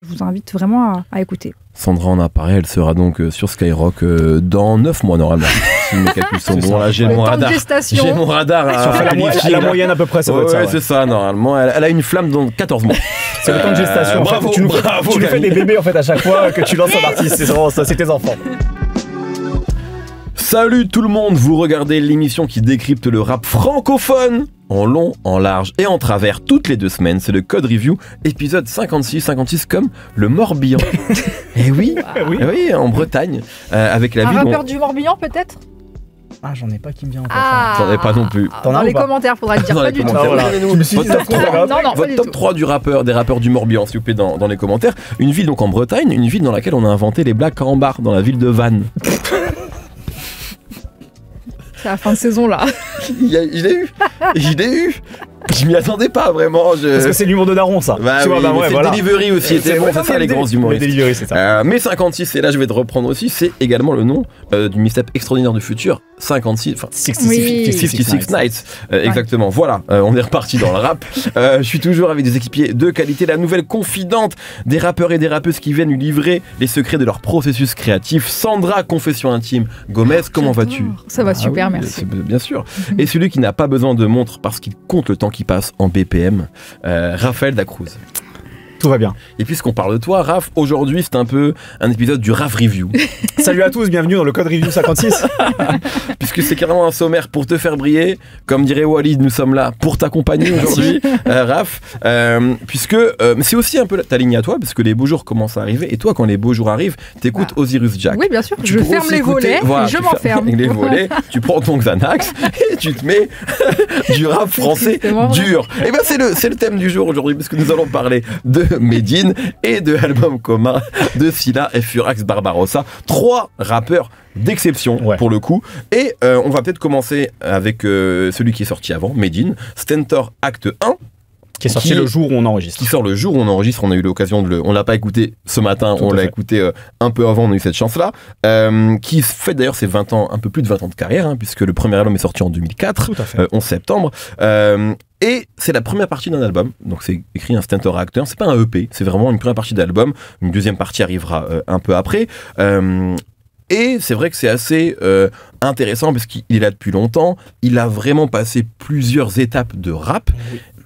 Je vous invite vraiment à écouter. Sandra en apparaît, elle sera donc sur Skyrock dans 9 mois normalement. Si mes calculs sont bons, là j'ai mon radar. J'ai mon radar à la moyenne à peu près, ça doit être ça. Ouais, c'est ça, normalement. Elle a une flamme dans 14 mois. C'est le temps de gestation. Bravo, tu nous fais des bébés en fait à chaque fois que tu lances un artiste. C'est vraiment ça, c'est tes enfants. Salut tout le monde, vous regardez l'émission qui décrypte le rap francophone en long, en large et en travers toutes les 2 semaines. C'est le Code Review, épisode 56 comme le Morbihan. Eh oui, oui, en Bretagne, avec la ville. Un rappeur du Morbihan peut-être? Ah, j'en ai pas qui me vient en tête. T'en ai pas non plus. Dans les commentaires, faudra le dire. Pas du tout. Votre top 3 des rappeurs du Morbihan, s'il vous plaît, dans les commentaires. Une ville donc en Bretagne, une ville dans laquelle on a inventé les blagues carambar, dans la ville de Vannes. C'est la fin de saison là. Je l'ai eu. Je m'y attendais pas vraiment. Parce que c'est l'humour de daron, ça. Bah tu oui, vois, c'est le Delivery aussi. C'est bon, c'est ça les grands humoristes. Les Delivery, c'est ça. Mais 56, et là je vais te reprendre aussi, c'est également le nom du mixtape extraordinaire du futur. 56 Nights. Exactement. Voilà, on est reparti dans le rap. Je suis toujours avec des équipiers de qualité, la nouvelle confidente des rappeurs et des rappeuses qui viennent lui livrer les secrets de leur processus créatif. Sandra, confession intime. Gomez, comment vas-tu? Ça va super, merci. Bien sûr. Et celui qui n'a pas besoin de montre parce qu'il compte le temps qui passe en BPM, Raphaël Dacruz. Tout va bien. Et puisqu'on parle de toi, Raph, aujourd'hui c'est un peu un épisode du Raph Review. Salut à tous, bienvenue dans le Code Review 56. Puisque c'est carrément un sommaire pour te faire briller. Comme dirait Walid, nous sommes là pour t'accompagner aujourd'hui, Raph. Puisque c'est aussi un peu ta ligne à toi, parce que les beaux jours commencent à arriver. Et toi, quand les beaux jours arrivent, t'écoutes Osiris Jack. Oui, bien sûr. Je ferme les volets, et je m'enferme. Les volets, tu prends ton Xanax et tu te mets du rap français dur. Et ben c'est le thème du jour aujourd'hui, parce que nous allons parler de Medine et de l'album commun de Scylla et Furax Barbarossa, 3 rappeurs d'exception pour le coup. Et on va peut-être commencer avec celui qui est sorti avant, Medine, Stentor Acte 1. Qui est sorti le jour où on enregistre. Qui sort le jour où on enregistre. On a eu l'occasion de on l'a pas écouté ce matin, on l'a écouté un peu avant, on a eu cette chance-là. Qui fait d'ailleurs ses 20 ans, un peu plus de 20 ans de carrière, puisque le premier album est sorti en 2004, 11 septembre. Et c'est la première partie d'un album, donc c'est écrit un Stentor Acteur, c'est pas un EP, c'est vraiment une première partie d'album, une deuxième partie arrivera un peu après. Et c'est vrai que c'est assez intéressant parce qu'il est là depuis longtemps, il a vraiment passé plusieurs étapes de rap,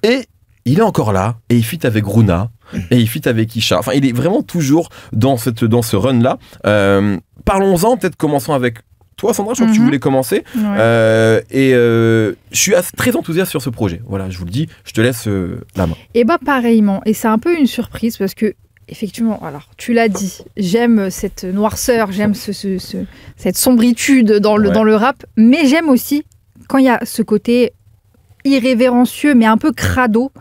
et il est encore là, et il feat avec Runa, et il feat avec Isha. Enfin, il est vraiment toujours dans ce run-là. Parlons-en, peut-être commençons avec toi, Sandra, je crois que tu voulais commencer. Je suis très enthousiaste sur ce projet. Voilà, je vous le dis, je te laisse la main. Et bah pareillement, et c'est un peu une surprise parce que effectivement, alors tu l'as dit, j'aime cette noirceur, j'aime cette sombritude dans le rap, mais j'aime aussi quand il y a ce côté irrévérencieux mais un peu crado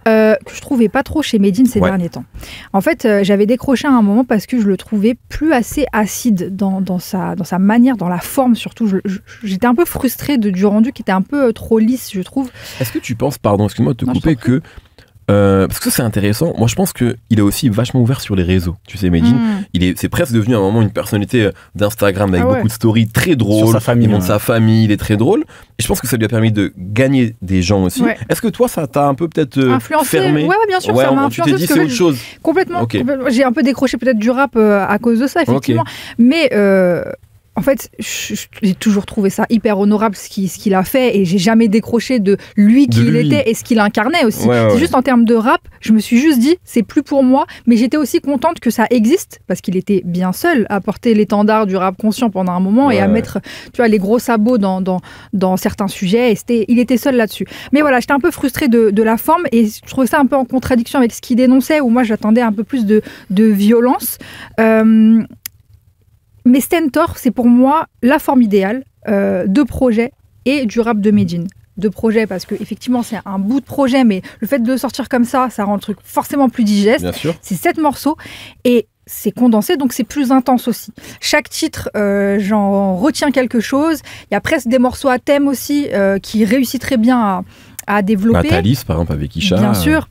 que je trouvais pas trop chez Medine ces derniers temps. En fait, j'avais décroché à un moment parce que je le trouvais plus assez acide dans sa manière, dans la forme surtout. J'étais un peu frustrée du rendu qui était un peu trop lisse, je trouve. Est-ce que tu penses, pardon, excuse-moi de te couper, que parce que c'est intéressant, moi je pense qu'il est aussi vachement ouvert sur les réseaux. Tu sais, Medine, c'est presque devenu à un moment une personnalité d'Instagram avec beaucoup de stories très drôles. Sur sa famille, il montre sa famille, il est très drôle. Et je pense que ça lui a permis de gagner des gens aussi. Est-ce que toi, ça t'a un peu peut-être fermé? Ouais, bien sûr, ça m'a influencé. Tu t'es dit c'est autre chose? Complètement. J'ai un peu décroché peut-être du rap à cause de ça, effectivement. Mais en fait, j'ai toujours trouvé ça hyper honorable ce qu'il a fait et j'ai jamais décroché de lui qui il était et ce qu'il incarnait aussi. C'est juste en termes de rap, je me suis juste dit, c'est plus pour moi, mais j'étais aussi contente que ça existe parce qu'il était bien seul à porter l'étendard du rap conscient pendant un moment et à mettre, tu vois, les gros sabots dans certains sujets. Et il était seul là-dessus. Mais voilà, j'étais un peu frustrée de la forme et je trouvais ça un peu en contradiction avec ce qu'il dénonçait où moi j'attendais un peu plus de violence. Mais Stentor, c'est pour moi la forme idéale de projet et du rap de Medine. De projet parce que effectivement c'est un bout de projet, mais le fait de le sortir comme ça rend le truc forcément plus digeste. Bien sûr. C'est 7 morceaux et c'est condensé, donc c'est plus intense aussi. Chaque titre, j'en retiens quelque chose. Il y a presque des morceaux à thème aussi qui réussissent très bien à développer. Thalys, par exemple, avec Isha. Bien sûr.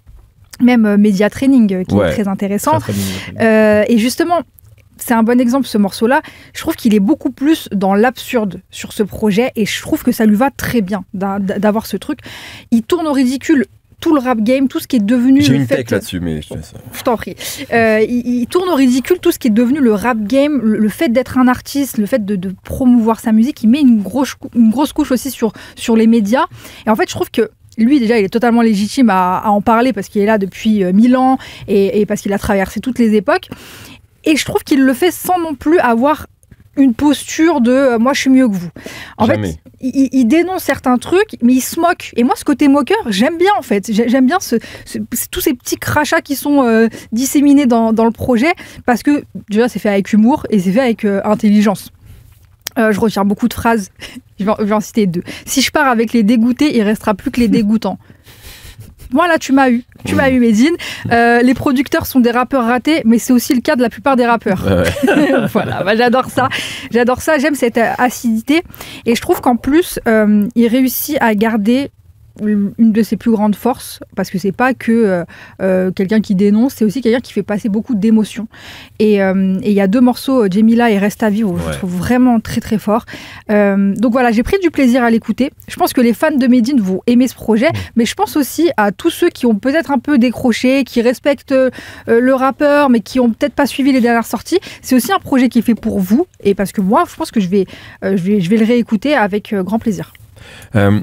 Même Media Training, qui est très intéressant. Et justement, c'est un bon exemple ce morceau-là. Je trouve qu'il est beaucoup plus dans l'absurde sur ce projet et je trouve que ça lui va très bien d'avoir ce truc. Il tourne au ridicule tout le rap game, tout ce qui est devenu... J'ai une tech là-dessus, mais je t'en prie. Il tourne au ridicule tout ce qui est devenu le rap game, le fait d'être un artiste, le fait de promouvoir sa musique. Il met une grosse couche aussi sur les médias. Et en fait, je trouve que lui, déjà, il est totalement légitime à en parler parce qu'il est là depuis 1000 ans et parce qu'il a traversé toutes les époques. Et je trouve qu'il le fait sans non plus avoir une posture de moi je suis mieux que vous. En fait, il dénonce certains trucs, mais il se moque. Et moi, ce côté moqueur, j'aime bien en fait. J'aime bien tous ces petits crachats qui sont disséminés dans le projet, parce que déjà, c'est fait avec humour et c'est fait avec intelligence. Je retiens beaucoup de phrases. Je vais en citer 2. Si je pars avec les dégoûtés, il restera plus que les dégoûtants. Voilà, tu m'as eu. Tu m'as eu, Medine. Les producteurs sont des rappeurs ratés, mais c'est aussi le cas de la plupart des rappeurs. Ouais. Voilà, bah, j'adore ça. J'adore ça, j'aime cette acidité. Et je trouve qu'en plus, il réussit à garder une de ses plus grandes forces, parce que c'est pas que quelqu'un qui dénonce, c'est aussi quelqu'un qui fait passer beaucoup d'émotions. Et il y a 2 morceaux, Jemila et Reste à vivre, où je trouve vraiment très très fort. Donc voilà, j'ai pris du plaisir à l'écouter. Je pense que les fans de Medine vont aimer ce projet, mais je pense aussi à tous ceux qui ont peut-être un peu décroché, qui respectent le rappeur, mais qui ont peut-être pas suivi les dernières sorties. C'est aussi un projet qui est fait pour vous, et parce que moi, je pense que je vais le réécouter avec grand plaisir.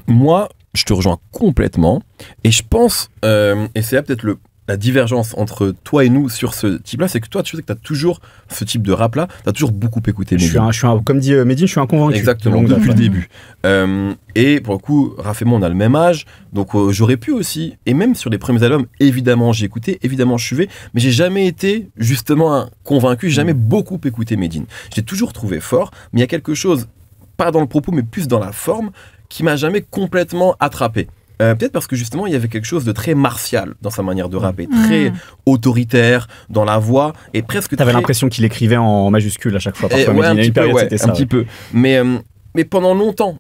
Moi, je te rejoins complètement, et je pense, et c'est là peut-être la divergence entre toi et nous sur ce type-là, c'est que toi, tu sais que tu as toujours ce type de rap-là, tu as toujours beaucoup écouté Medine. Comme dit Medine, je suis un convaincu. Exactement, depuis le début. Et pour le coup, Raph et moi, on a le même âge, donc j'aurais pu aussi, et même sur les premiers albums, évidemment, j'ai écouté, évidemment, je suivais, mais j'ai jamais été justement convaincu, j'ai jamais beaucoup écouté Medine. J'ai toujours trouvé fort, mais il y a quelque chose, pas dans le propos, mais plus dans la forme, qui m'a jamais complètement attrapé. Peut-être parce que justement il y avait quelque chose de très martial dans sa manière de rapper, très autoritaire dans la voix, et presque t'avais l'impression qu'il écrivait en majuscule à chaque fois. Parfois, ouais, un petit peu. Mais pendant longtemps,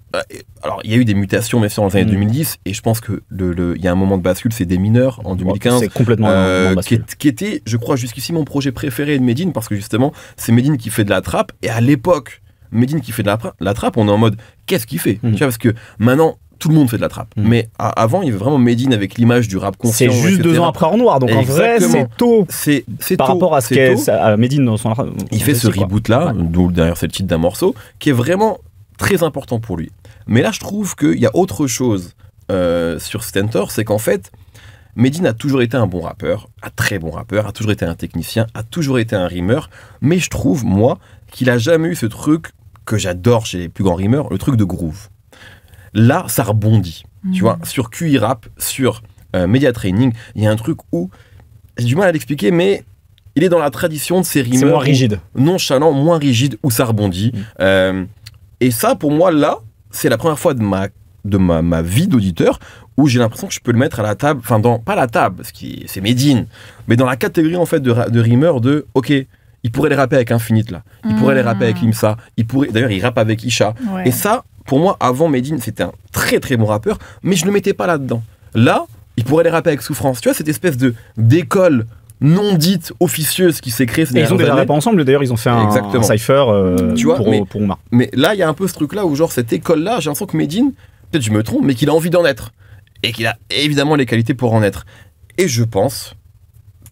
alors il y a eu des mutations bien sûr dans les années 2010, et je pense que il y a un moment de bascule, c'est Des Mineurs en 2015, c'est complètement un moment de bascule. qui était, je crois, jusqu'ici mon projet préféré de Medine, parce que justement c'est Medine qui fait de la trappe, et à l'époque Medine qui fait de la trappe, on est en mode qu'est-ce qu'il fait, tu vois, parce que maintenant tout le monde fait de la trappe, mais avant il y avait vraiment Medine avec l'image du rap conscient. C'est juste 2 ans après Or Noir, donc en vrai c'est tôt. C'est par rapport à ce qu'est Medine dans son rap. Il fait ce reboot là, d'où d'ailleurs c'est le titre d'un morceau, qui est vraiment très important pour lui. Mais là je trouve qu'il y a autre chose sur Stentor, c'est qu'en fait Medine a toujours été un bon rappeur, un très bon rappeur, a toujours été un technicien, a toujours été un rimeur, mais je trouve moi qu'il a jamais eu ce truc que j'adore chez les plus grands rimeurs, le truc de groove. Là, ça rebondit. Tu vois, sur QI Rap, sur Media Training, il y a un truc où j'ai du mal à l'expliquer, mais il est dans la tradition de ces rimeurs. C'est moins rigide. Nonchalant, moins rigide, où ça rebondit. Et ça, pour moi, là, c'est la première fois de ma vie d'auditeur où j'ai l'impression que je peux le mettre à la table, enfin, pas la table, parce que c'est Medine, mais dans la catégorie en fait de rimeurs de, ok, il pourrait les rapper avec Infinite là, il pourrait les rapper avec Limsa, d'ailleurs il rappe avec Isha, et ça, pour moi, avant Medine, c'était un très très bon rappeur, mais je le mettais pas là-dedans. Là, il pourrait les rapper avec Souffrance, tu vois, cette espèce d'école non dite, officieuse qui s'est créée. Ils ont déjà rappé ensemble, d'ailleurs ils ont fait un cypher pour Oumar. Mais là, il y a un peu ce truc-là où genre cette école-là, j'ai l'impression que Medine, peut-être je me trompe, mais qu'il a envie d'en être. Et qu'il a évidemment les qualités pour en être. Et je pense,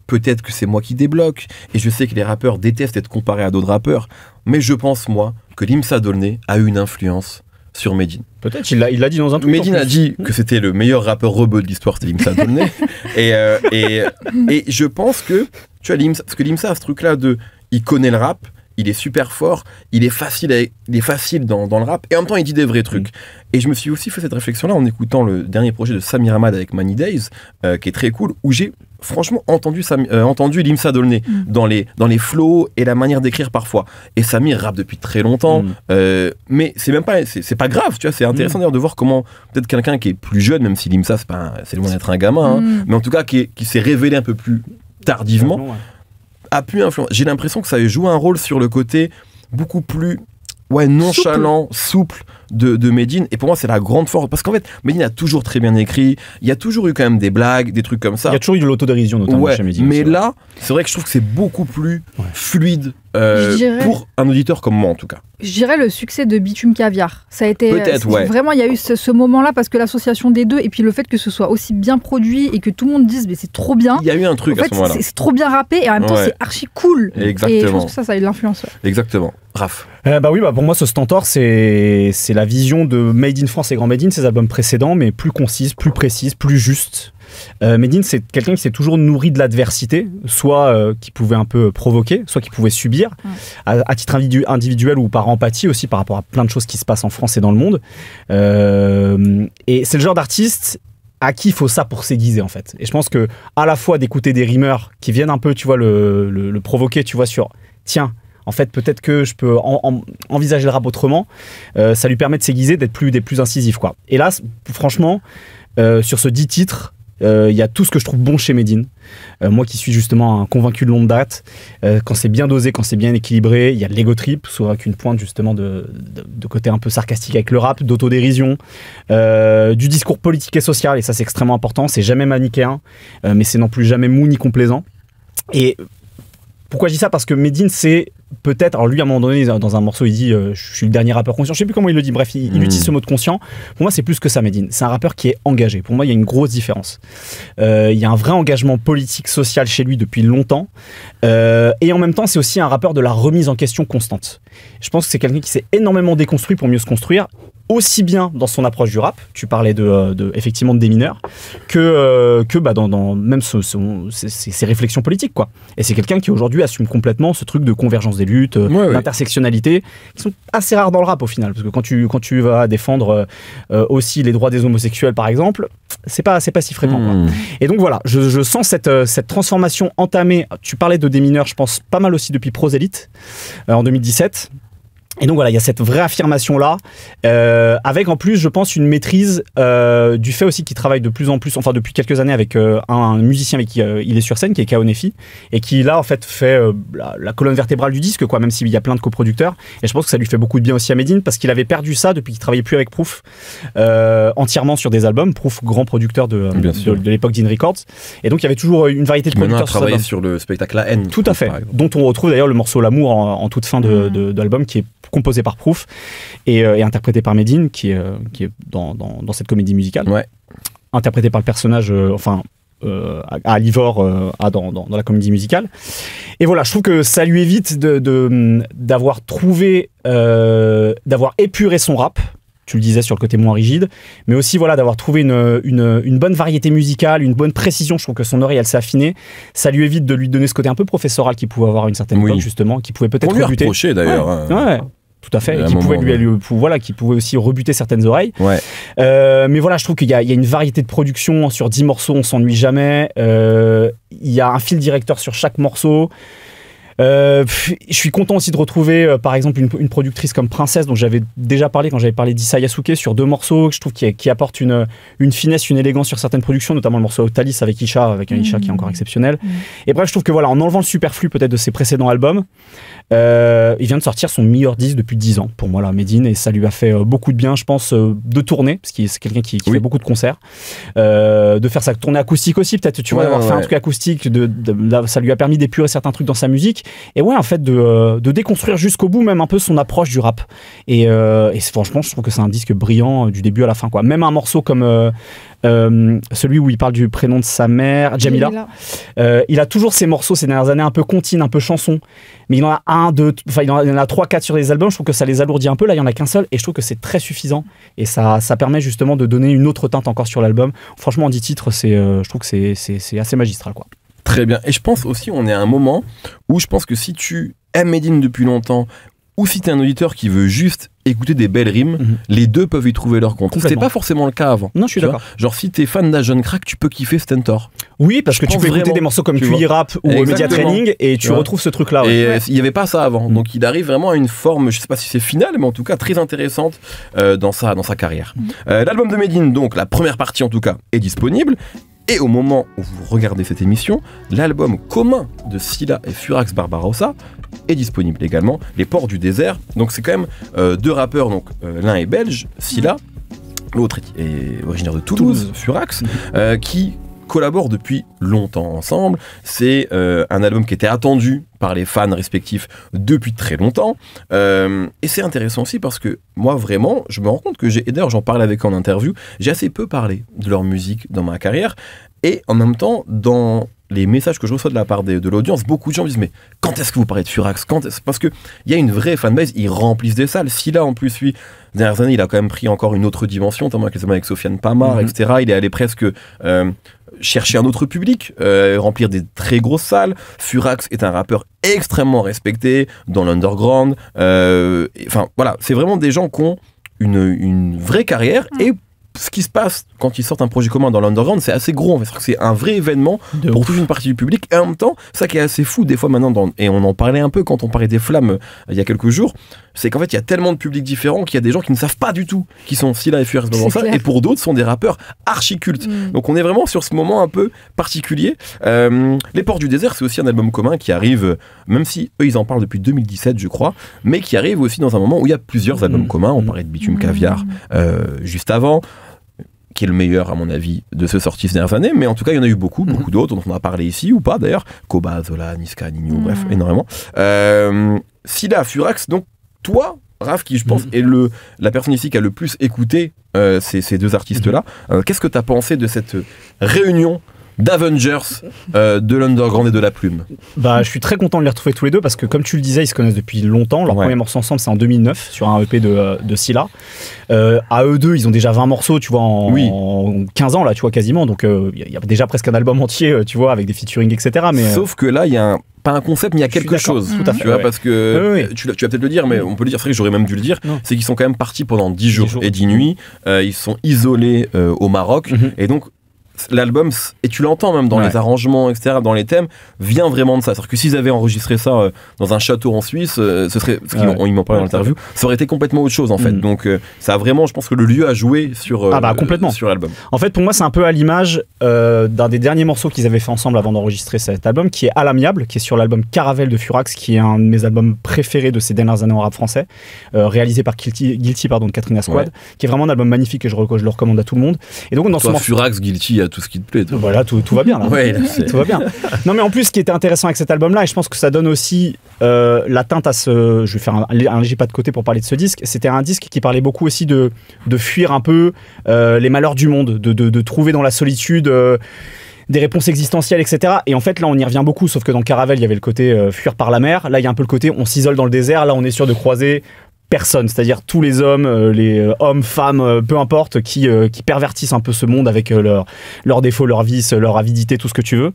peut-être que c'est moi qui débloque, et je sais que les rappeurs détestent être comparés à d'autres rappeurs, mais je pense, moi, que Limsa Dolné a eu une influence sur Medine. Peut-être, il l'a dit dans un tweet. Medine a dit que c'était le meilleur rappeur rebeu de l'histoire, c'était Limsa Dolné. et je pense que, tu vois, parce que Limsa a ce truc-là de, il connaît le rap, il est super fort, il est facile dans le rap, et en même temps il dit des vrais trucs. Et je me suis aussi fait cette réflexion-là en écoutant le dernier projet de Samir Hamad avec Money Days, qui est très cool, où j'ai franchement entendu Limsa Dolné dans les flows et la manière d'écrire parfois. Et Samir rappe depuis très longtemps, mais c'est pas grave, tu vois, c'est intéressant d'ailleurs de voir comment peut-être quelqu'un qui est plus jeune, même si Limsa c'est loin d'être un gamin, mais en tout cas qui s'est révélé un peu plus tardivement, a pu influencer. J'ai l'impression que ça a joué un rôle sur le côté beaucoup plus nonchalant, souple de Medine. Et pour moi, c'est la grande force. Parce qu'en fait, Medine a toujours très bien écrit. Il y a toujours eu quand même des blagues, des trucs comme ça. Il y a toujours eu de l'autodérision, notamment chez Medine. Mais là, c'est vrai que je trouve que c'est beaucoup plus fluide pour un auditeur comme moi, en tout cas. Je dirais le succès de Bitume Caviar. Ça a été Vraiment, il y a eu ce moment-là parce que l'association des deux et puis le fait que ce soit aussi bien produit et que tout le monde dise mais c'est trop bien. Il y a eu un truc en fait, à ce moment-là. C'est trop bien rappé et en même temps c'est archi cool. Exactement. Et je pense que ça a eu de l'influence. Exactement. Raph. Pour moi, ce Stentor, c'est la vision de Made in France et Grand Made in, ses albums précédents, mais plus concise, plus précise, plus juste. Medine, c'est quelqu'un qui s'est toujours nourri de l'adversité, soit qui pouvait un peu provoquer, soit qui pouvait subir, à titre individuel ou par empathie aussi par rapport à plein de choses qui se passent en France et dans le monde. Et c'est le genre d'artiste à qui il faut ça pour s'aiguiser, en fait. Et je pense que à la fois d'écouter des rimeurs qui viennent un peu, tu vois, le provoquer, tu vois, sur tiens, en fait, peut-être que je peux envisager le rap autrement, ça lui permet de s'aiguiser, d'être plus incisif, quoi. Et là, franchement, sur ce 10 titres, il y a tout ce que je trouve bon chez Medine. Moi qui suis justement un convaincu de longue date, quand c'est bien dosé, quand c'est bien équilibré, il y a de l'ego trip, soit avec une pointe justement de côté un peu sarcastique avec le rap, d'autodérision, du discours politique et social, et ça c'est extrêmement important. C'est jamais manichéen, mais c'est non plus jamais mou ni complaisant. Et pourquoi je dis ça? Parce que Medine, c'est peut-être, alors lui à un moment donné dans un morceau il dit je suis le dernier rappeur conscient, je sais plus comment il le dit, bref il utilise ce mot de conscient. Pour moi c'est plus que ça. Medine, c'est un rappeur qui est engagé. Pour moi il y a une grosse différence, il y a un vrai engagement politique, social chez lui depuis longtemps, et en même temps c'est aussi un rappeur de la remise en question constante. Je pense que c'est quelqu'un qui s'est énormément déconstruit pour mieux se construire, aussi bien dans son approche du rap, tu parlais effectivement de Des Mineurs, que dans même ses réflexions politiques, quoi. Et c'est quelqu'un qui aujourd'hui assume complètement ce truc de convergence des luttes, d'intersectionnalité, qui sont assez rares dans le rap au final, parce que quand tu vas défendre aussi les droits des homosexuels par exemple, c'est pas si fréquent, quoi. Et donc voilà, je sens cette transformation entamée. Tu parlais de Des Mineurs, je pense pas mal aussi depuis Prosélyte en 2017. Et donc voilà, il y a cette vraie affirmation-là, avec en plus, je pense, une maîtrise du fait aussi qu'il travaille de plus en plus, enfin depuis quelques années, avec un musicien avec qui il est sur scène, qui est Kao Nefi, et qui là, en fait, fait la colonne vertébrale du disque, quoi, même s'il y a plein de coproducteurs. Et je pense que ça lui fait beaucoup de bien aussi à Medine, parce qu'il avait perdu ça depuis qu'il travaillait plus avec Proof, entièrement sur des albums. Proof, grand producteur de l'époque d'In Records. Et donc il y avait toujours une variété de producteurs. Maintenant, travaillé sur le spectacle La Haine. Tout à fait, dont on retrouve d'ailleurs le morceau L'amour en toute fin d'album, qui est composé par Proof et interprété par Medine, qui est dans cette comédie musicale, interprété par le personnage à Livor dans la comédie musicale. Et voilà, je trouve que ça lui évite d'avoir trouvé, d'avoir épuré son rap. Tu le disais, sur le côté moins rigide, mais aussi voilà, d'avoir trouvé une bonne variété musicale, une bonne précision. Je trouve que son oreille, elle s'est affinée. Ça lui évite de lui donner ce côté un peu professoral qu'il pouvait avoir à une certaine époque, justement, qui pouvait peut-être rebuter. On lui reprochait d'ailleurs. Ouais. Tout à fait, qui pouvait aussi rebuter certaines oreilles. Mais voilà, je trouve qu'il y a une variété de production. Sur 10 morceaux, on s'ennuie jamais. Il y a un fil directeur sur chaque morceau. Je suis content aussi de retrouver par exemple une productrice comme Princesse, dont j'avais déjà parlé quand j'avais parlé d'Issa Yasuke, sur 2 morceaux, je trouve qui apporte une finesse, une élégance sur certaines productions, notamment le morceau Thalys avec Isha, avec un Isha qui est encore exceptionnel. Et bref, je trouve que voilà, en enlevant le superflu peut-être de ses précédents albums, il vient de sortir son meilleur disque depuis 10 ans pour moi là, Medine, et ça lui a fait beaucoup de bien, je pense, de tourner, parce qu'il c'est quelqu'un qui fait beaucoup de concerts, de faire sa tournée acoustique aussi, peut-être, tu vois, d'avoir fait un truc acoustique, ça lui a permis d'épurer certains trucs dans sa musique. Et en fait de déconstruire jusqu'au bout même un peu son approche du rap. Et franchement, je trouve que c'est un disque brillant du début à la fin, quoi. Même un morceau comme celui où il parle du prénom de sa mère, Jamila. Il a toujours ces morceaux ces dernières années un peu comptines, un peu chansons, mais il en a il en a 3-4 sur les albums. Je trouve que ça les alourdit un peu. Là, il y en a qu'un seul, et je trouve que c'est très suffisant. Et ça permet justement de donner une autre teinte encore sur l'album. Franchement, en 10 titres, je trouve que c'est assez magistral, quoi. Très bien. Et je pense aussi, on est à un moment où je pense que si tu aimes Medine depuis longtemps, ou si tu es un auditeur qui veut juste écouter des belles rimes, les deux peuvent y trouver leur compte. C'était pas forcément le cas avant. Non, je suis d'accord. Genre, si t'es fan d'un jeune crack, tu peux kiffer Stentor. Oui, parce que tu peux écouter des morceaux comme QI Rap ou Media Training, et tu retrouves ce truc-là. Et il n'y avait pas ça avant. Donc, il arrive vraiment à une forme, je sais pas si c'est finale, mais en tout cas très intéressante dans sa carrière. L'album de Medine, donc la première partie en tout cas, est disponible. Et au moment où vous regardez cette émission, l'album commun de Scylla et Furax Barbarossa est disponible également. Les Ports du désert. Donc c'est quand même 2 rappeurs, donc l'un est belge, Scylla, l'autre est originaire de Toulouse. Furax, qui collaborent depuis longtemps ensemble. C'est un album qui était attendu par les fans respectifs depuis très longtemps. Et c'est intéressant aussi parce que moi, vraiment, je me rends compte que et d'ailleurs, j'en parlais avec eux en interview, j'ai assez peu parlé de leur musique dans ma carrière. Et en même temps, dans les messages que je reçois de la part de l'audience, beaucoup de gens me disent mais quand est-ce que vous parlez de Furax, parce qu'il y a une vraie fanbase, ils remplissent des salles. Scylla en plus, lui, ces dernières années, il a quand même pris encore une autre dimension, notamment avec Sofiane Pamar, etc. Il est allé presque chercher un autre public, remplir des très grosses salles. Furax est un rappeur extrêmement respecté dans l'underground. Enfin voilà, c'est vraiment des gens qui ont une vraie carrière. Et ce qui se passe quand ils sortent un projet commun dans l'underground, c'est assez gros. En fait. C'est un vrai événement pour toute une partie du public. Et en même temps, ça qui est assez fou des fois maintenant, et on en parlait un peu quand on parlait des Flammes il y a quelques jours, c'est qu'en fait, il y a tellement de publics différents qu'il y a des gens qui ne savent pas du tout qui sont Scylla et Furax dans ça. Et pour d'autres, sont des rappeurs archi-cultes. Donc on est vraiment sur ce moment un peu particulier. Les Ports du désert, c'est aussi un album commun qui arrive, même si eux, ils en parlent depuis 2017, je crois, mais qui arrive aussi dans un moment où il y a plusieurs albums communs. On parlait de Bitume Caviar juste avant, qui est le meilleur à mon avis de ceux sortis ces dernières années, mais en tout cas il y en a eu beaucoup d'autres dont on a parlé ici ou pas d'ailleurs, Koba, Zola, Niska, Nino, bref, énormément. Scylla, Furax, donc toi, Raph, qui je pense est la personne ici qui a le plus écouté ces deux artistes-là, qu'est-ce que tu as pensé de cette réunion d'Avengers de l'underground et de la plume? Bah, je suis très content de les retrouver tous les deux parce que comme tu le disais, ils se connaissent depuis longtemps. Leur premier morceau ensemble, c'est en 2009 sur un EP de Scylla. À eux deux, ils ont déjà 20 morceaux, tu vois, en 15 ans là, tu vois, quasiment. Donc il y a déjà presque un album entier, tu vois, avec des featuring, etc. Mais sauf que là, il y a pas un concept, mais il y a quelque chose. Tout à fait. Tu vois, parce que tu vas peut-être le dire, mais on peut le dire, c'est vrai que j'aurais même dû le dire, c'est qu'ils sont quand même partis pendant 10 jours et 10 nuits. Ils sont isolés au Maroc. Et donc, l'album, et tu l'entends même dans les arrangements, etc., dans les thèmes, vient vraiment de ça. C'est-à-dire que s'ils avaient enregistré ça dans un château en Suisse, ce serait, parce qu'ils m'en parlaient dans l'interview, ça aurait été complètement autre chose en fait. Donc ça a vraiment, je pense que le lieu a joué sur complètement sur l'album. En fait, pour moi, c'est un peu à l'image d'un des derniers morceaux qu'ils avaient fait ensemble avant d'enregistrer cet album, qui est À l'amiable, qui est sur l'album Caravelle de Furax, qui est un de mes albums préférés de ces dernières années en rap français, réalisé par Guilty de Katrina Squad, qui est vraiment un album magnifique et je le recommande à tout le monde. Et donc dans ce Furax, Guilty, tout ce qui te plaît. Toi. Voilà, tout va bien là. Tout va bien. Non mais en plus, ce qui était intéressant avec cet album-là, et je pense que ça donne aussi la teinte à je vais faire un léger pas de côté pour parler de ce disque. C'était un disque qui parlait beaucoup aussi de fuir un peu les malheurs du monde, de trouver dans la solitude des réponses existentielles, etc. Et en fait, là, on y revient beaucoup, sauf que dans Caravelle, il y avait le côté fuir par la mer. Là, il y a un peu le côté on s'isole dans le désert. Là, on est sûr de croiser personne, c'est-à-dire tous les hommes, hommes, femmes, peu importe, qui pervertissent un peu ce monde avec leurs défauts, leurs vices, leur avidité, tout ce que tu veux.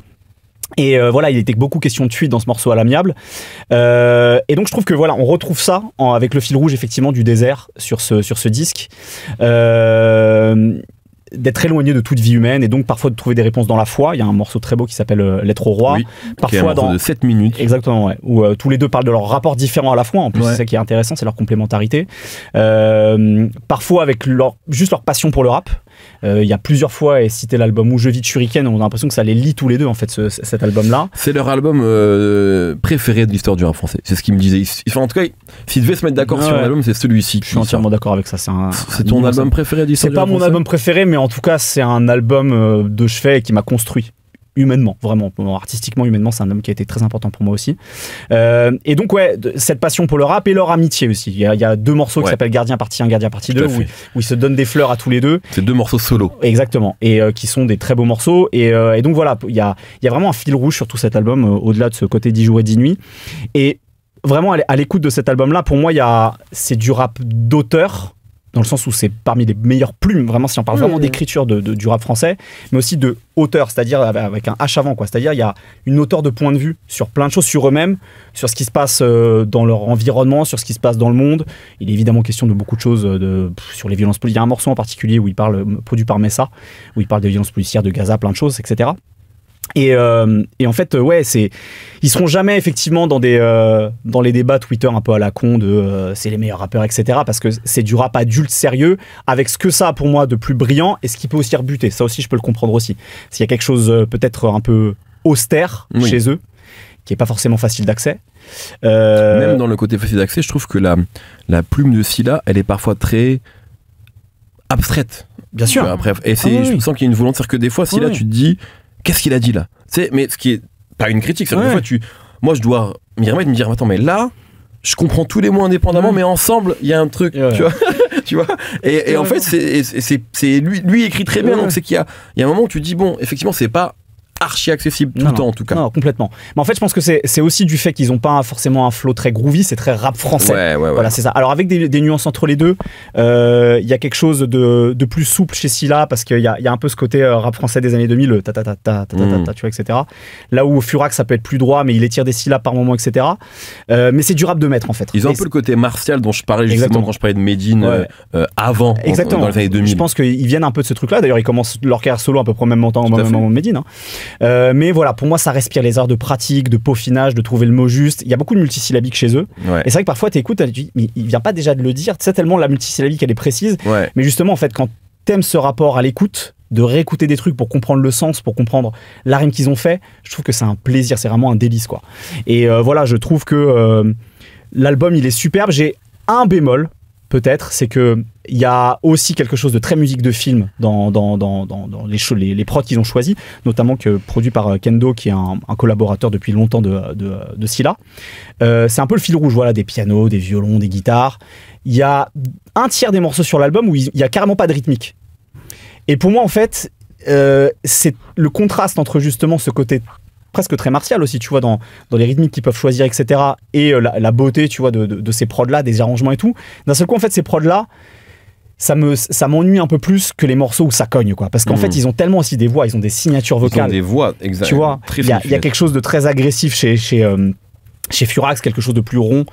Et voilà, il était beaucoup question de fuite dans ce morceau À l'amiable. Et donc je trouve que voilà, on retrouve ça avec le fil rouge effectivement du désert sur ce disque. D'être éloigné de toute vie humaine et donc parfois de trouver des réponses dans la foi. Il y a un morceau très beau qui s'appelle Lettre au roi. Parfois dans de 7 minutes. Exactement, ouais. Où tous les deux parlent de leur rapport différent à la foi. En plus, c'est ça qui est intéressant, c'est leur complémentarité. Parfois avec juste leur passion pour le rap. Il y a plusieurs fois, et cité l'album Où je vis de Shuriken, on a l'impression que ça les lie tous les deux en fait cet album-là. C'est leur album préféré de l'histoire du rap français. C'est ce qu'ils me disaient. En tout cas, s'ils devaient se mettre d'accord sur un album, c'est celui-ci. Je suis entièrement d'accord avec ça. C'est ton album préféré de l'histoire du rap français ? C'est pas mon album préféré, mais en tout cas, c'est un album de chevet qui m'a construit. Humainement, vraiment, artistiquement, humainement, c'est un album qui a été très important pour moi aussi. Et donc, ouais, cette passion pour le rap et leur amitié aussi. Il y a 2 morceaux qui s'appellent Gardien partie 1, Gardien partie 2, où ils se donnent des fleurs à tous les deux. C'est 2 morceaux solo. Exactement, et qui sont des très beaux morceaux. Et donc voilà, il y a vraiment un fil rouge sur tout cet album, au-delà de ce côté 10 jours et 10 nuits. Et vraiment, à l'écoute de cet album-là, pour moi, c'est du rap d'auteur, dans le sens où c'est parmi les meilleures plumes, vraiment, si on parle vraiment d'écriture du rap français, mais aussi de hauteur, c'est-à-dire avec un H avant, quoi. C'est-à-dire, il y a une hauteur de point de vue sur plein de choses, sur eux-mêmes, sur ce qui se passe dans leur environnement, sur ce qui se passe dans le monde. Il est évidemment question de beaucoup de choses, sur les violences policières. Il y a un morceau en particulier où il parle, produit par Messa, où il parle des violences policières de Gaza, plein de choses, etc. Et en fait, ouais, ils seront jamais effectivement dans les débats Twitter un peu à la con de c'est les meilleurs rappeurs, etc. Parce que c'est du rap adulte sérieux, avec ce que ça a pour moi de plus brillant et ce qui peut aussi rebuter. Ça aussi, je peux le comprendre aussi. S'il y a quelque chose peut-être un peu austère chez eux, qui est pas forcément facile d'accès. Même dans le côté facile d'accès, je trouve que la plume de Scylla, elle est parfois très abstraite. Bien sûr. Après, et je sens qu'il y a une volonté, c'est-à-dire que des fois, Scylla, tu te dis, qu'est-ce qu'il a dit là? Mais ce qui est pas une critique, c'est que des fois, moi, je dois m'y remettre et me dire, attends, mais là, je comprends tous les mots indépendamment, mais ensemble, il y a un truc, tu vois. Tu vois, et en fait, c'est lui écrit très bien, donc c'est qu'il y a un moment où tu te dis, bon, effectivement, c'est pas archi accessible tout le temps en tout cas. Non, complètement. Mais en fait, je pense que c'est aussi du fait qu'ils n'ont pas forcément un flow très groovy, c'est très rap français. Voilà, c'est ça. Alors avec des nuances entre les deux, il y a quelque chose de plus souple chez Scylla parce qu'il y a un peu ce côté rap français des années 2000, tu vois, etc. Là où Furax, ça peut être plus droit, mais il étire des syllabes par moment, etc. Mais c'est du rap de maître en fait. Ils ont un peu le côté martial dont je parlais justement quand je parlais de Medine avant, dans les années 2000. Je pense qu'ils viennent un peu de ce truc-là. D'ailleurs, ils commencent leur carrière solo à peu près au même moment de Medine. Hein. Mais voilà, pour moi, ça respire les heures de pratique, de peaufinage, de trouver le mot juste. Il y a beaucoup de multisyllabiques chez eux. Et c'est vrai que parfois, tu écoutes, tu dis, mais il vient pas déjà de le dire. Tu sais, tellement la multisyllabique, elle est précise. Mais justement, en fait, quand t'aimes ce rapport à l'écoute, de réécouter des trucs pour comprendre le sens, pour comprendre la rime qu'ils ont fait, je trouve que c'est un plaisir, c'est vraiment un délice, quoi. Et voilà, je trouve que l'album, il est superbe. J'ai un bémol, peut-être, c'est que il y a aussi quelque chose de très musique de film dans les prods qu'ils ont choisis, notamment produit par Kendo, qui est un collaborateur depuis longtemps de Scylla. C'est un peu le fil rouge, voilà, des pianos, des violons, des guitares. Il y a un tiers des morceaux sur l'album où il y a carrément pas de rythmique. Et pour moi, en fait, c'est le contraste entre justement ce côté presque très martial aussi, tu vois, dans les rythmiques qu'ils peuvent choisir, etc. Et la beauté, tu vois, de ces prods-là, des arrangements et tout. D'un seul coup, en fait, ces prods-là, ça m'ennuie un peu plus que les morceaux où ça cogne, quoi. Parce qu'en fait, ils ont tellement aussi des voix, ils ont des signatures vocales. Ils ont des voix, exactement. Tu vois, il y a quelque chose de très agressif chez Furax, quelque chose de plus rond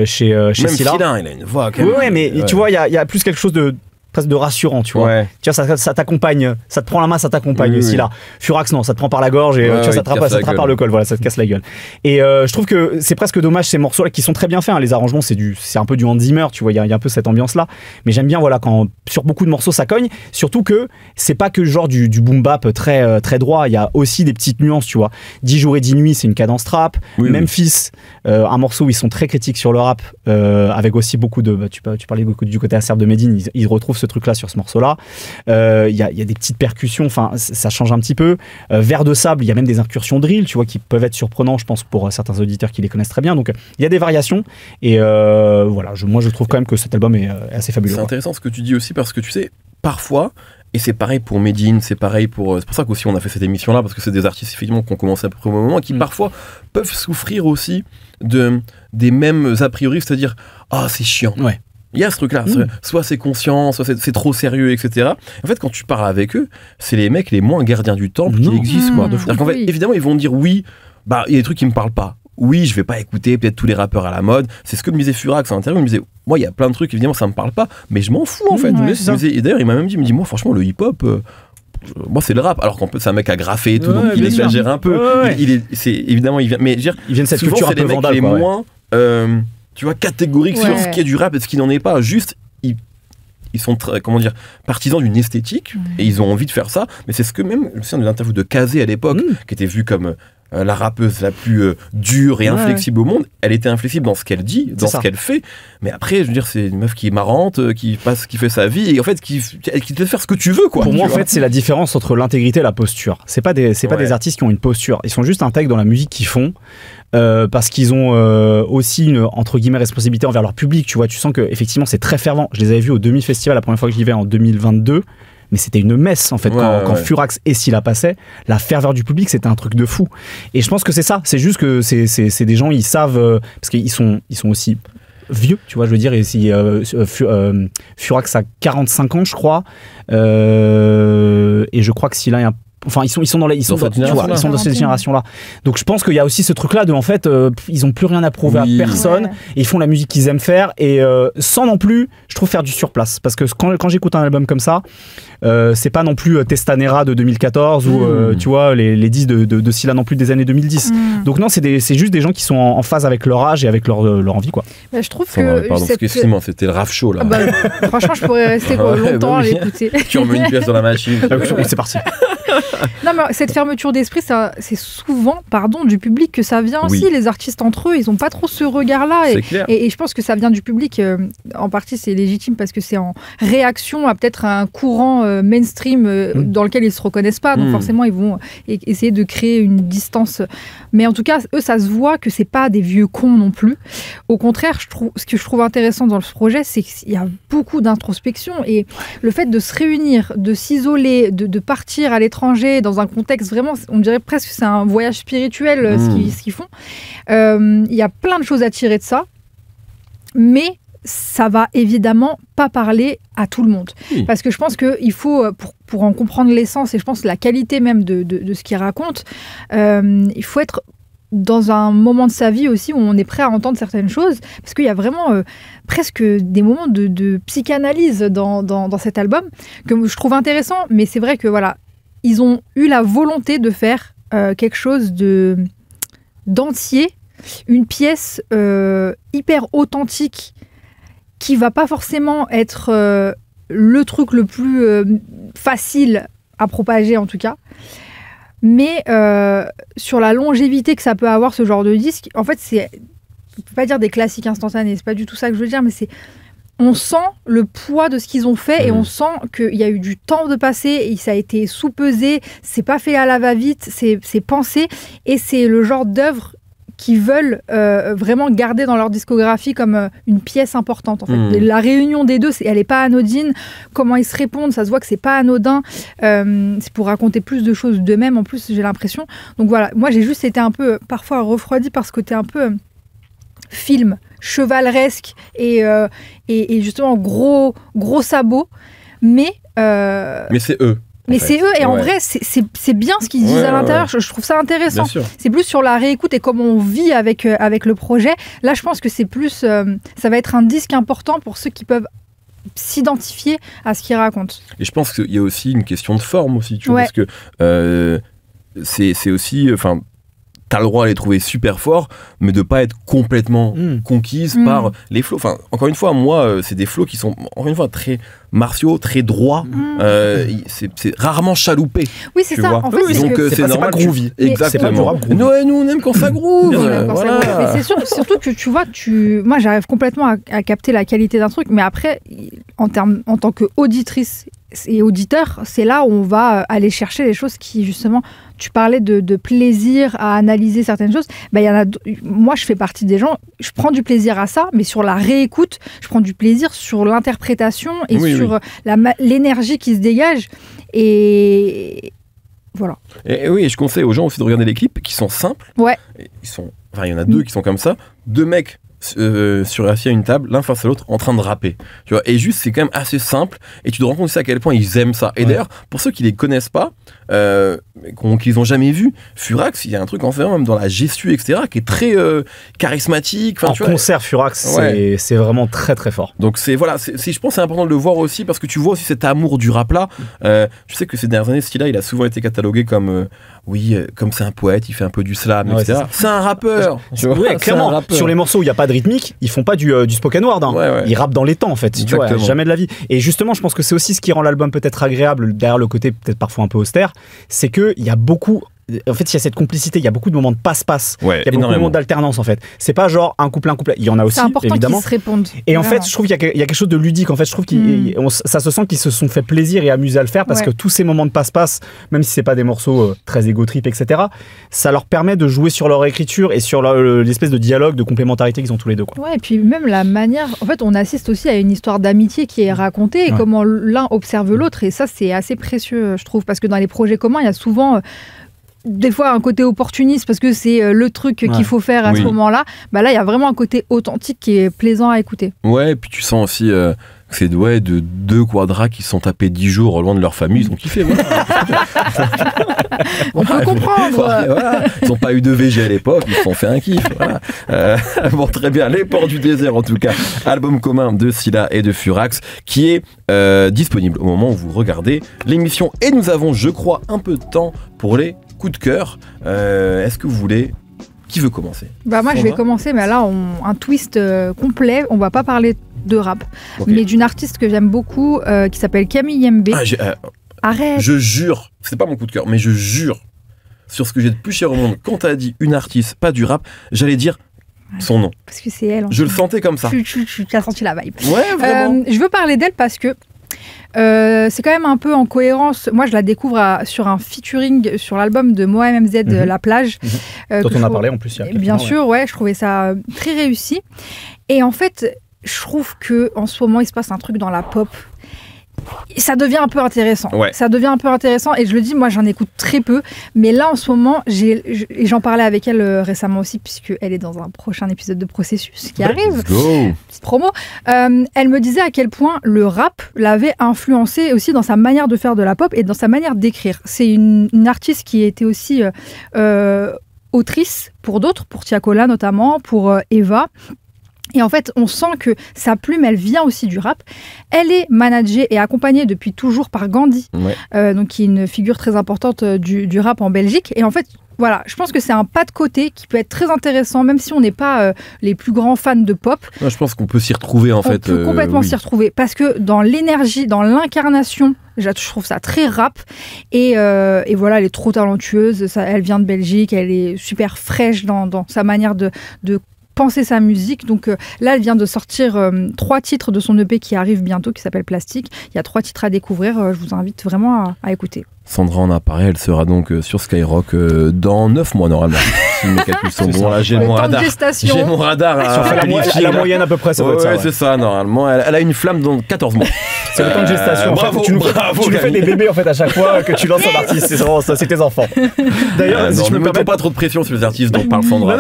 chez Même Scylla. Il a une voix quand même. Oui, mais tu vois, il y a plus quelque chose de presque de rassurant, tu vois. Tu vois, ça t'accompagne, ça te prend la main, ça t'accompagne aussi là. Furax, non, ça te prend par la gorge et tu vois, ça te rattrape par le col, voilà, ça te casse la gueule. Et je trouve que c'est presque dommage ces morceaux-là qui sont très bien faits, hein. Les arrangements, c'est un peu du Hans Zimmer, tu vois, il y a un peu cette ambiance-là. Mais j'aime bien, voilà, quand sur beaucoup de morceaux ça cogne, surtout que c'est pas que genre du boom bap très droit, il y a aussi des petites nuances, tu vois. 10 jours et 10 nuits, c'est une cadence trap. Memphis, un morceau où ils sont très critiques sur le rap, avec aussi beaucoup de, tu parlais beaucoup du côté acerbe de Medine, ils retrouvent ce truc là sur ce morceau là. Il y a des petites percussions, enfin ça change un petit peu. Vers de sable, il y a même des incursions drill, tu vois, qui peuvent être surprenants, je pense, pour certains auditeurs qui les connaissent très bien. Donc il y a des variations et voilà, moi je trouve quand même que cet album est assez fabuleux. C'est intéressant ce que tu dis aussi parce que tu sais, parfois, et c'est pareil pour Medine, c'est pareil pour... C'est pour ça qu'aussi on a fait cette émission-là, parce que c'est des artistes effectivement qui ont commencé à peu près au même moment, qui parfois peuvent souffrir aussi des mêmes a priori, c'est-à-dire « Ah, c'est chiant ». Il y a ce truc-là, soit c'est conscient, soit c'est trop sérieux, etc. En fait, quand tu parles avec eux, c'est les mecs les moins gardiens du temple qui existent, quoi. C'est-à-dire qu'en fait, évidemment, ils vont dire oui, bah il y a des trucs qui me parlent pas. Oui, je vais pas écouter peut-être tous les rappeurs à la mode. C'est ce que me disait Furax en interview. Il me disait, moi, il y a plein de trucs, évidemment, ça me parle pas, mais je m'en fous en fait. Et d'ailleurs, il m'a même dit, moi, franchement, le hip-hop. Moi c'est le rap, alors qu'en plus c'est un mec à graffer et tout, donc il exagère un peu. Évidemment, il vient, mais il vient de cette culture un peu vandale, quoi. Moins tu vois, catégorique sur ce qui est du rap et ce qui n'en est pas. Juste, ils sont comment dire, partisans d'une esthétique et ils ont envie de faire ça. Mais c'est ce que même, je me souviens de l'interview de Kazé à l'époque, qui était vue comme la rappeuse la plus dure et inflexible au monde. Elle était inflexible dans ce qu'elle dit, dans ce qu'elle fait. Mais après, je veux dire, c'est une meuf qui est marrante, qui fait sa vie et en fait qui te fait faire ce que tu veux, quoi. Pour moi, en fait, c'est la différence entre l'intégrité et la posture. C'est pas des artistes qui ont une posture. Ils sont juste intègres dans la musique qu'ils font. Parce qu'ils ont aussi une, entre guillemets, responsabilité envers leur public, tu vois. Tu sens que effectivement c'est très fervent. Je les avais vus au demi-festival la première fois que j'y vais en 2022, mais c'était une messe en fait. Quand Furax et Scylla passaient, la ferveur du public, c'était un truc de fou. Et je pense que c'est ça, c'est juste que c'est des gens, ils savent, parce qu'ils sont aussi vieux, tu vois, je veux dire, et si Furax a 45 ans, je crois, et je crois que Scylla est enfin, ils sont dans cette génération-là. Donc je pense qu'il y a aussi ce truc-là de, en fait, ils ont plus rien à prouver à personne. Et ils font la musique qu'ils aiment faire et sans non plus, je trouve, faire du surplace. Parce que quand j'écoute un album comme ça, c'est pas non plus Testanera de 2014 ou tu vois les disques de Scylla non plus des années 2010. Donc non, c'est juste des gens qui sont en phase avec leur âge et avec leur envie, quoi. Bah, je trouve que pardon, excuse-moi, c'était le raf show là. Franchement, je pourrais rester longtemps à l'écouter. Tu remets une pièce dans la machine. C'est parti. Non, mais cette fermeture d'esprit, c'est souvent, du public que ça vient aussi. Les artistes entre eux, ils n'ont pas trop ce regard-là. Et je pense que ça vient du public. En partie, c'est légitime parce que c'est en réaction à peut-être un courant mainstream dans lequel ils ne se reconnaissent pas. Donc forcément, ils vont essayer de créer une distance. Mais en tout cas, eux, ça se voit que c'est pas des vieux cons non plus. Au contraire, ce que je trouve intéressant dans ce projet, c'est qu'il y a beaucoup d'introspection et le fait de se réunir, de s'isoler, de partir à l'étranger dans un contexte vraiment, on dirait presque que c'est un voyage spirituel ce qu'ils font. Il y a plein de choses à tirer de ça, mais ça va évidemment pas parler à tout le monde. Parce que je pense qu'il faut, pour en comprendre l'essence et je pense la qualité même de ce qu'il raconte, il faut être dans un moment de sa vie aussi où on est prêt à entendre certaines choses, parce qu'il y a vraiment presque des moments de psychanalyse dans cet album que je trouve intéressant, mais c'est vrai que voilà, ils ont eu la volonté de faire quelque chose d'entier, une pièce hyper authentique qui va pas forcément être le truc le plus facile à propager en tout cas. Mais sur la longévité que ça peut avoir ce genre de disque, en fait, on peut pas dire des classiques instantanés, c'est pas du tout ça que je veux dire, mais on sent le poids de ce qu'ils ont fait et on sent qu'il y a eu du temps de passer et ça a été sous-pesé, c'est pas fait à la va-vite, c'est pensé et c'est le genre d'œuvre qu'ils veulent vraiment garder dans leur discographie comme une pièce importante. En fait. La réunion des deux, elle n'est pas anodine. Comment ils se répondent, ça se voit que c'est pas anodin. C'est pour raconter plus de choses d'eux-mêmes, en plus, j'ai l'impression. Donc voilà, moi j'ai juste été un peu, parfois refroidi par ce côté un peu film, chevaleresque et justement gros sabot. Mais c'est eux. Mais c'est eux, et en vrai, c'est bien ce qu'ils disent à l'intérieur. Je trouve ça intéressant. C'est plus sur la réécoute et comment on vit avec le projet. Là, je pense que c'est plus... ça va être un disque important pour ceux qui peuvent s'identifier à ce qu'ils racontent. Et je pense qu'il y a aussi une question de forme aussi, tu vois, parce que c'est aussi... T'as le droit à les trouver super forts, mais de pas être complètement conquise par les flows. Enfin, encore une fois, moi, c'est des flows qui sont, encore une fois, très martiaux, très droits. C'est rarement chaloupé. Oui, c'est ça. En fait, donc c'est normal. Pas groovy. Exactement. Nous, on aime quand ça groove. Voilà. Mais c'est sûr, surtout que tu vois, moi, j'arrive complètement à capter la qualité d'un truc, mais après, en tant qu'auditrice et auditeur, c'est là où on va aller chercher les choses qui, justement, tu parlais de plaisir à analyser certaines choses. Moi, je fais partie des gens, je prends du plaisir à ça, mais sur la réécoute, je prends du plaisir sur l'interprétation et sur l'énergie qui se dégage. Et voilà. Et oui, je conseille aux gens aussi de regarder les clips qui sont simples. Ouais. Il y en a deux qui sont comme ça. Deux mecs assis à une table, l'un face à l'autre, en train de rapper. Tu vois, et juste, c'est quand même assez simple. Et tu te rends compte aussi à quel point ils aiment ça. Et d'ailleurs, pour ceux qui les connaissent pas, qu'ils ont jamais vu, Furax, il y a un truc en fait même dans la gestu, etc., qui est très charismatique. En concert, Furax, c'est vraiment très très fort. Donc je pense que c'est important de le voir aussi parce que tu vois aussi cet amour du rap là. Je sais que ces dernières années, ce style-là, il a souvent été catalogué comme comme c'est un poète, il fait un peu du slam, etc. C'est un rappeur. Clairement. Rappeur. Sur les morceaux où il n'y a pas de rythmique, ils font pas du spoken word. Ils rappent dans les temps en fait. Tu vois, jamais de la vie. Et justement, je pense que c'est aussi ce qui rend l'album peut-être agréable derrière le côté peut-être parfois un peu austère. C'est qu'il y a beaucoup... En fait, il y a cette complicité, il y a beaucoup de moments de passe-passe, il y a beaucoup de moments d'alternance en fait. C'est pas genre un couplet, il y en a aussi, évidemment. C'est important qu'ils se répondent. Et en fait, je trouve qu'il y a quelque chose de ludique. En fait, je trouve ça se sent qu'ils se sont fait plaisir et amusés à le faire parce que tous ces moments de passe-passe, même si c'est pas des morceaux très égo-trip, etc., ça leur permet de jouer sur leur écriture et sur l'espèce de dialogue, de complémentarité qu'ils ont tous les deux. Ouais, et puis même la manière. En fait, on assiste aussi à une histoire d'amitié qui est racontée et comment l'un observe l'autre. Et ça, c'est assez précieux, je trouve, parce que dans les projets communs, il y a souvent. Des fois un côté opportuniste parce que c'est le truc qu'il faut faire à ce moment-là. Là, il y a vraiment un côté authentique qui est plaisant à écouter. Ouais, et puis tu sens aussi que c'est de deux quadras qui se sont tapés 10 jours loin de leur famille. Ils ont kiffé. On peut comprendre. Ils n'ont pas eu de VG à l'époque, ils se sont fait un kiff. Bon, très bien. Les Ports du désert, en tout cas. Album commun de Scylla et de Furax qui est disponible au moment où vous regardez l'émission. Et nous avons, je crois, un peu de temps pour les coup de cœur. Est-ce que vous voulez... Qui veut commencer ? Moi, je vais commencer, mais là, un twist complet. On va pas parler de rap, mais d'une artiste que j'aime beaucoup, qui s'appelle Camille Yembe. Arrête. Je jure, c'est pas mon coup de cœur, mais je jure sur ce que j'ai de plus cher au monde. Quand t'as dit une artiste, pas du rap, j'allais dire son nom. Parce que c'est elle. Je le sentais comme ça. Tu as senti la vibe. Ouais, vraiment. Je veux parler d'elle parce que c'est quand même un peu en cohérence. Moi, je la découvre sur un featuring sur l'album de Moa MMZ, La Plage. Dont on a parlé en plus. Bien sûr, ouais, je trouvais ça très réussi. Et en fait, je trouve qu'en ce moment, il se passe un truc dans la pop. Ça devient un peu intéressant. Ouais. Ça devient un peu intéressant. Et je le dis, moi, j'en écoute très peu. Mais là, en ce moment, et j'en parlais avec elle récemment aussi, puisqu'elle est dans un prochain épisode de Processus qui arrive. Let's go. Petite promo. Elle me disait à quel point le rap l'avait influencé aussi dans sa manière de faire de la pop et dans sa manière d'écrire. C'est une artiste qui était aussi autrice pour d'autres, pour Tiakola notamment, pour Eva. Et en fait, on sent que sa plume, elle vient aussi du rap. Elle est managée et accompagnée depuis toujours par Gandhi, donc qui est une figure très importante du rap en Belgique. Et en fait, voilà, je pense que c'est un pas de côté qui peut être très intéressant, même si on n'est pas les plus grands fans de pop. Moi, je pense qu'on peut s'y retrouver en fait. On peut complètement s'y retrouver parce que dans l'énergie, dans l'incarnation, je trouve ça très rap. Et voilà, elle est trop talentueuse. Elle vient de Belgique, elle est super fraîche dans sa manière de penser sa musique. Donc là, elle vient de sortir 3 titres de son EP qui arrive bientôt, qui s'appelle Plastique. Il y a 3 titres à découvrir. Je vous invite vraiment à écouter. Sandra en a parlé, elle sera donc sur Skyrock dans 9 mois normalement. Si mes calculs sont bons, là j'ai mon radar. J'ai mon radar à la moyenne à peu près, ça doit être ça. Ouais, c'est ça, normalement. Elle a une flamme dans 14 mois. C'est le temps de gestation. Bravo, tu nous fais des bébés en fait à chaque fois que tu lances un artiste. C'est vraiment ça, c'est tes enfants. D'ailleurs, si je me permets pas trop de pression sur les artistes dont parle Sandra.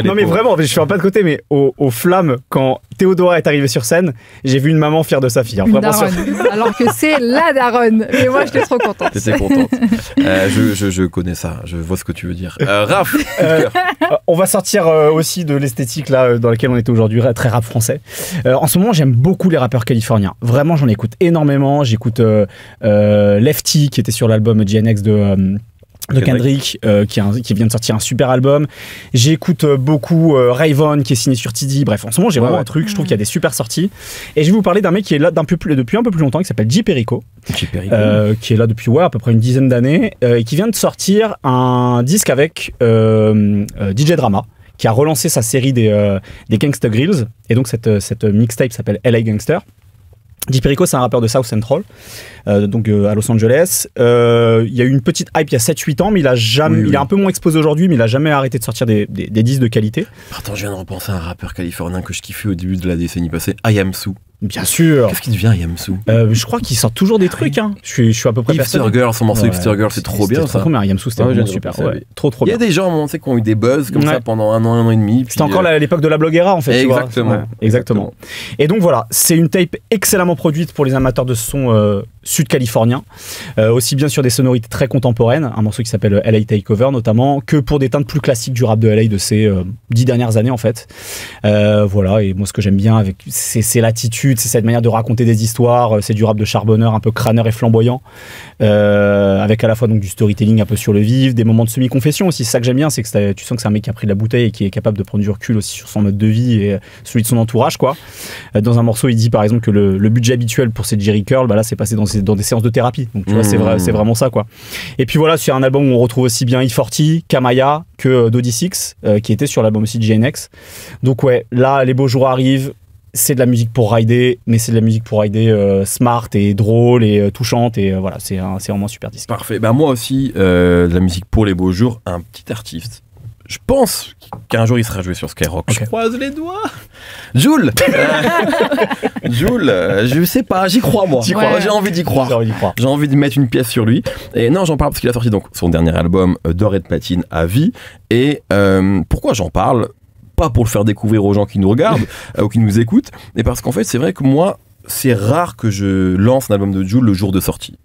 Non mais vraiment, je suis un pas de côté, mais aux flammes, quand Théodora est arrivée sur scène, j'ai vu une maman fière de sa fille. Une daronne. Alors que c'est la daronne. Et moi, j'étais trop contente. T'étais contente. Je connais ça, je vois ce que tu veux dire. Raph, on va sortir aussi de l'esthétique là dans laquelle on était aujourd'hui, très rap français. En ce moment, j'aime beaucoup les rappeurs californiens. Vraiment, j'en écoute énormément. J'écoute Lefty qui était sur l'album GNX de Kendrick, qui vient de sortir un super album. J'écoute beaucoup Rayvon qui est signé sur TD. Bref, en ce moment j'ai vraiment un truc, je trouve qu'il y a des super sorties. Et je vais vous parler d'un mec qui est là depuis un peu plus longtemps, qui s'appelle J. Perico, qui est là depuis à peu près une dizaine d'années, et qui vient de sortir un disque avec DJ Drama, qui a relancé sa série des Gangsta Grills. Et donc cette mixtape s'appelle LA Gangster. J. Perico, c'est un rappeur de South Central, donc à Los Angeles. Il y a eu une petite hype il y a 7-8 ans, mais il est un peu moins exposé aujourd'hui, mais il a jamais arrêté de sortir des disques de qualité. Attends, je viens de repenser à un rappeur californien que je kiffais au début de la décennie passée, Ayamsu. Bien sûr. Qu'est-ce qui devient Ayamsu? Je crois qu'il sort toujours des trucs. Hein. Je suis à peu près Hipster Girl, son morceau Hipster Girl, c'est trop bien ça. Trop bien, Ayamsu, c'était vraiment super. Trop bien. Il y a des gens qui ont eu des buzz comme ça pendant un an et demi. C'était encore l'époque de la bloguera en fait. Exactement. Et donc voilà, c'est une tape excellemment produite pour les amateurs de son sud-californien, aussi bien sur des sonorités très contemporaines, un morceau qui s'appelle LA Takeover notamment, que pour des teintes plus classiques du rap de LA de ces 10 dernières années en fait. Voilà, et moi ce que j'aime bien c'est l'attitude, c'est cette manière de raconter des histoires, c'est du rap de charbonneur un peu crâneur et flamboyant, avec à la fois donc du storytelling un peu sur le vif, des moments de semi-confession aussi. C'est ça que j'aime bien, c'est que tu sens que c'est un mec qui a pris de la bouteille et qui est capable de prendre du recul aussi sur son mode de vie et celui de son entourage quoi. Dans un morceau il dit par exemple que le budget habituel pour cette Jerry Curl, là c'est passé dans des séances de thérapie, donc tu vois c'est vraiment ça quoi. Et puis voilà, sur un album où on retrouve aussi bien E40, Kamaya que Dodie Six, qui était sur l'album aussi de GNX. Donc ouais, là les beaux jours arrivent. C'est de la musique pour rider, mais c'est de la musique pour rider smart et drôle et touchante, et voilà, c'est vraiment un super disque. Parfait. Bah moi aussi, de la musique pour les beaux jours, un petit artiste. Je pense qu'un jour il sera joué sur Skyrock. Okay. Je croise les doigts. Jul. Jul, je sais pas, j'y crois moi. J'ai envie d'y croire. J'ai envie de mettre une pièce sur lui. Et non, j'en parle parce qu'il a sorti donc son dernier album D'or et de platine à vie. Et pourquoi j'en parle? Pas pour le faire découvrir aux gens qui nous regardent ou qui nous écoutent, mais parce qu'en fait c'est vrai que moi c'est rare que je lance un album de Jul le jour de sortie.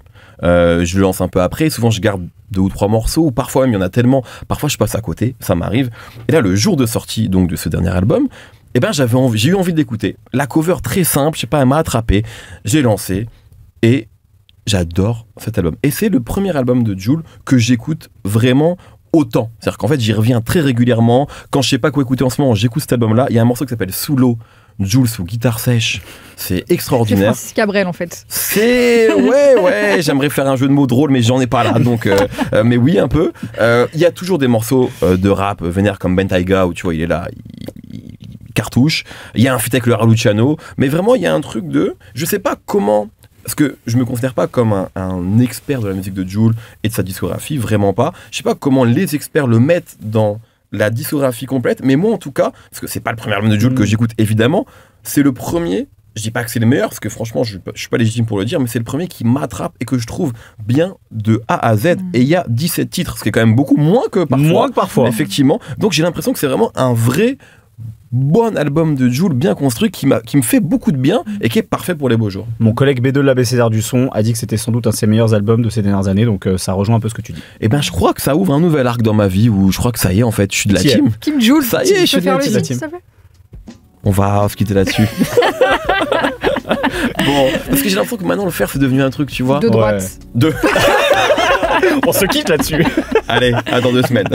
Je le lance un peu après, souvent je garde 2 ou 3 morceaux, ou parfois même il y en a tellement, parfois je passe à côté, ça m'arrive. Et là le jour de sortie donc de ce dernier album, eh ben j'ai eu envie de l'écouter. La cover très simple, je sais pas, elle m'a attrapé, j'ai lancé et j'adore cet album. Et c'est le premier album de Jul que j'écoute vraiment autant. C'est-à-dire qu'en fait j'y reviens très régulièrement. Quand je sais pas quoi écouter en ce moment, j'écoute cet album-là. Il y a un morceau qui s'appelle Sous l'eau Jul sous guitare sèche, c'est extraordinaire. C'est Francis Cabrel en fait. C'est ouais, j'aimerais faire un jeu de mots drôle, mais j'en ai pas là, donc mais oui un peu. Il y a toujours des morceaux de rap vénère comme Ben Taiga où tu vois il est là, il cartouche. Il y a un feat avec le Luciano, mais vraiment il y a un truc de, je sais pas comment. Parce que je me considère pas comme un expert de la musique de Jul et de sa discographie, vraiment pas. Je sais pas comment les experts le mettent dans la discographie complète, mais moi en tout cas, parce que c'est pas le premier album de Jul que j'écoute évidemment, c'est le premier, je dis pas que c'est le meilleur, parce que franchement je suis pas légitime pour le dire, mais c'est le premier qui m'attrape et que je trouve bien de A à Z, et il y a 17 titres, ce qui est quand même beaucoup moins que parfois. Effectivement, donc j'ai l'impression que c'est vraiment un vrai bon album de Jul bien construit qui me fait beaucoup de bien et qui est parfait pour les beaux jours. Mon collègue B2 de l'ABCDR du son a dit que c'était sans doute un de ses meilleurs albums de ces dernières années, donc ça rejoint un peu ce que tu dis. Et ben je crois que ça ouvre un nouvel arc dans ma vie où je crois que ça y est en fait, je suis de la team. Kim Jul, ça y est, je suis de la team. s'il te plaît. On va se quitter là-dessus. Bon, parce que j'ai l'impression que maintenant le faire c'est devenu un truc, tu vois. De droite. On se quitte là-dessus. Allez, à dans 2 semaines.